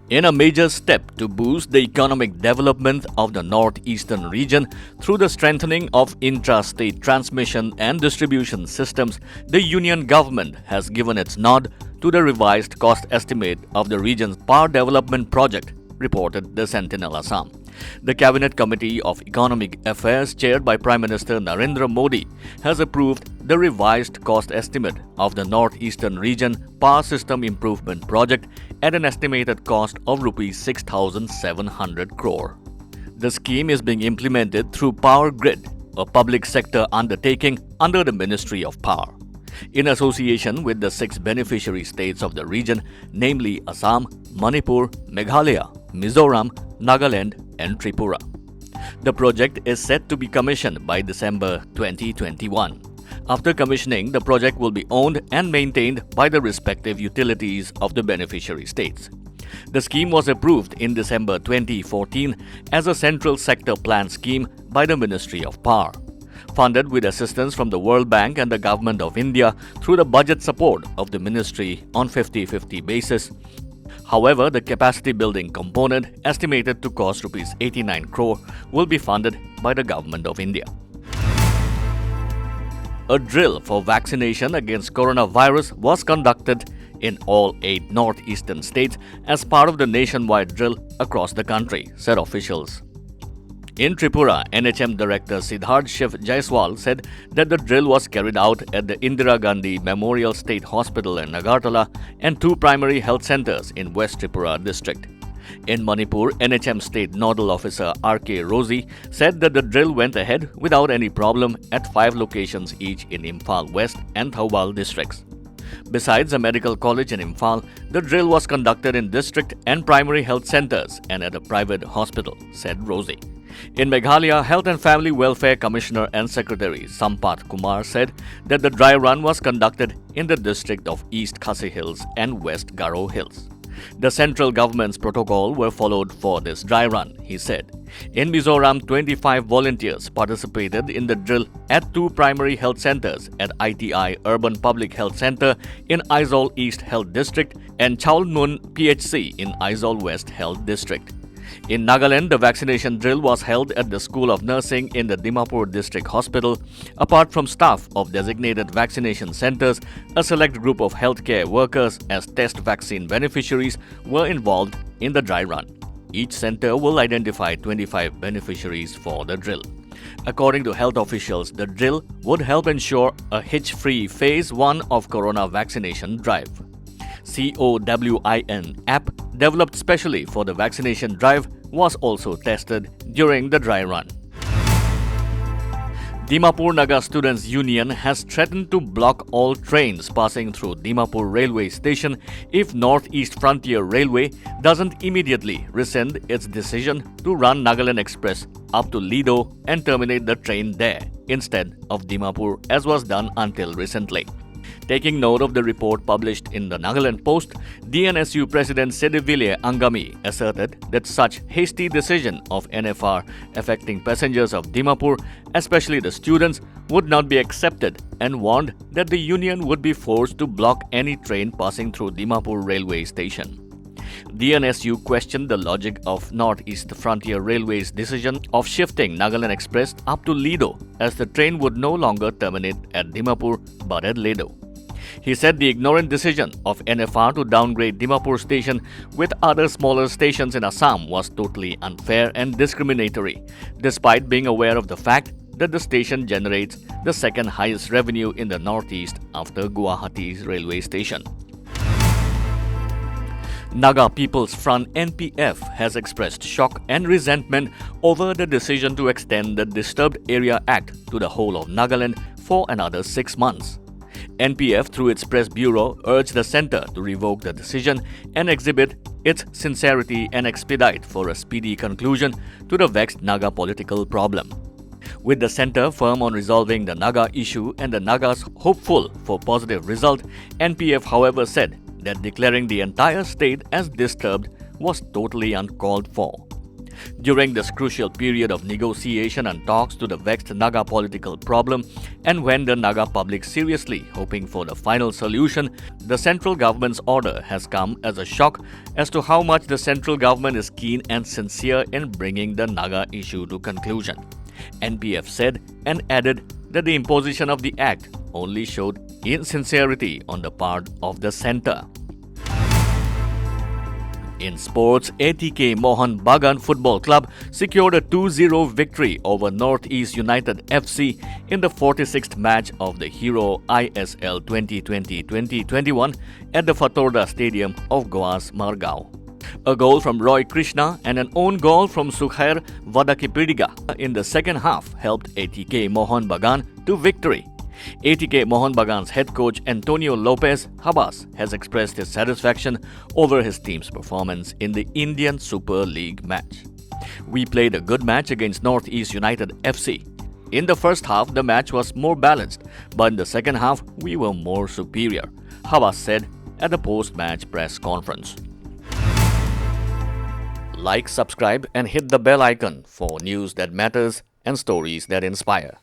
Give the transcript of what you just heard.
In a major step to boost the economic development of the northeastern region through the strengthening of intrastate transmission and distribution systems, the union government has given its nod to the revised cost estimate of the region's power development project, reported the Sentinel Assam. The Cabinet Committee of Economic Affairs, chaired by Prime Minister Narendra Modi, has approved the revised cost estimate of the Northeastern Region Power System Improvement Project at an estimated cost of Rs 6,700 crore. The scheme is being implemented through Power Grid, a public sector undertaking under the Ministry of Power, in association with the 6 beneficiary states of the region, namely Assam, Manipur, Meghalaya, Mizoram, Nagaland, and Tripura. The project is set to be commissioned by December 2021. After commissioning, the project will be owned and maintained by the respective utilities of the beneficiary states. The scheme was approved in December 2014 as a central sector plan scheme by the Ministry of Power, funded with assistance from the World Bank and the Government of India through the budget support of the ministry on 50-50 basis. However, the capacity building component, estimated to cost Rs 89 crore, will be funded by the Government of India. A drill for vaccination against coronavirus was conducted in all 8 northeastern states as part of the nationwide drill across the country, said officials. In Tripura, NHM Director Siddharth Shiv Jaiswal said that the drill was carried out at the Indira Gandhi Memorial State Hospital in Agartala and 2 primary health centers in West Tripura district. In Manipur, NHM State Nodal Officer R.K. Rosie said that the drill went ahead without any problem at 5 locations each in Imphal West and Thoubal districts. Besides a medical college in Imphal, the drill was conducted in district and primary health centers and at a private hospital, said Rosie. In Meghalaya, Health and Family Welfare Commissioner and Secretary Sampath Kumar said that the dry run was conducted in the district of East Khasi Hills and West Garo Hills. The central government's protocol were followed for this dry run, he said. In Mizoram, 25 volunteers participated in the drill at 2 primary health centers at ITI Urban Public Health Center in Aizawl East Health District and Chaulnun PHC in Aizawl West Health District. In Nagaland, the vaccination drill was held at the School of Nursing in the Dimapur District Hospital. Apart from staff of designated vaccination centers, a select group of healthcare workers as test vaccine beneficiaries were involved in the dry run. Each center will identify 25 beneficiaries for the drill. According to health officials, the drill would help ensure a hitch-free Phase 1 of corona vaccination drive. COWIN app, developed specially for the vaccination drive, was also tested during the dry run. Dimapur Students Union has threatened to block all trains passing through Dimapur railway station if Northeast Frontier Railway doesn't immediately rescind its decision to run Nagaland Express up to Lido and terminate the train there instead of Dimapur, as was done until recently. Taking note of the report published in the Nagaland Post, DNSU President Sedivile Angami asserted that such hasty decision of NFR affecting passengers of Dimapur, especially the students, would not be accepted and warned that the union would be forced to block any train passing through Dimapur railway station. DNSU questioned the logic of Northeast Frontier Railway's decision of shifting Nagaland Express up to Lido, as the train would no longer terminate at Dimapur but at Lido. He said the ignorant decision of NFR to downgrade Dimapur station with other smaller stations in Assam was totally unfair and discriminatory, despite being aware of the fact that the station generates the second highest revenue in the northeast after Guwahati's railway station. Naga People's Front NPF has expressed shock and resentment over the decision to extend the Disturbed Area Act to the whole of Nagaland for another 6 months. NPF, through its press bureau, urged the centre to revoke the decision and exhibit its sincerity and expedite for a speedy conclusion to the vexed Naga political problem. With the centre firm on resolving the Naga issue and the Nagas hopeful for positive result, NPF however said that declaring the entire state as disturbed was totally uncalled for. During this crucial period of negotiation and talks to the vexed Naga political problem, and when the Naga public seriously hoping for the final solution, the central government's order has come as a shock as to how much the central government is keen and sincere in bringing the Naga issue to conclusion. NPF said and added that the imposition of the act only showed insincerity on the part of the centre. In sports, ATK Mohun Bagan Football Club secured a 2-0 victory over Northeast United FC in the 46th match of the Hero ISL 2020-2021 at the Fatorda Stadium of Goa's Margao. A goal from Roy Krishna and an own goal from Sukhair Vadakipidiga in the second half helped ATK Mohun Bagan to victory. ATK Mohun Bagan's head coach Antonio Lopez Habas has expressed his satisfaction over his team's performance in the Indian Super League match. "We played a good match against Northeast United FC. In the first half, the match was more balanced, but in the second half, we were more superior," Habas said at the post-match press conference. Like, subscribe, and hit the bell icon for news that matters and stories that inspire.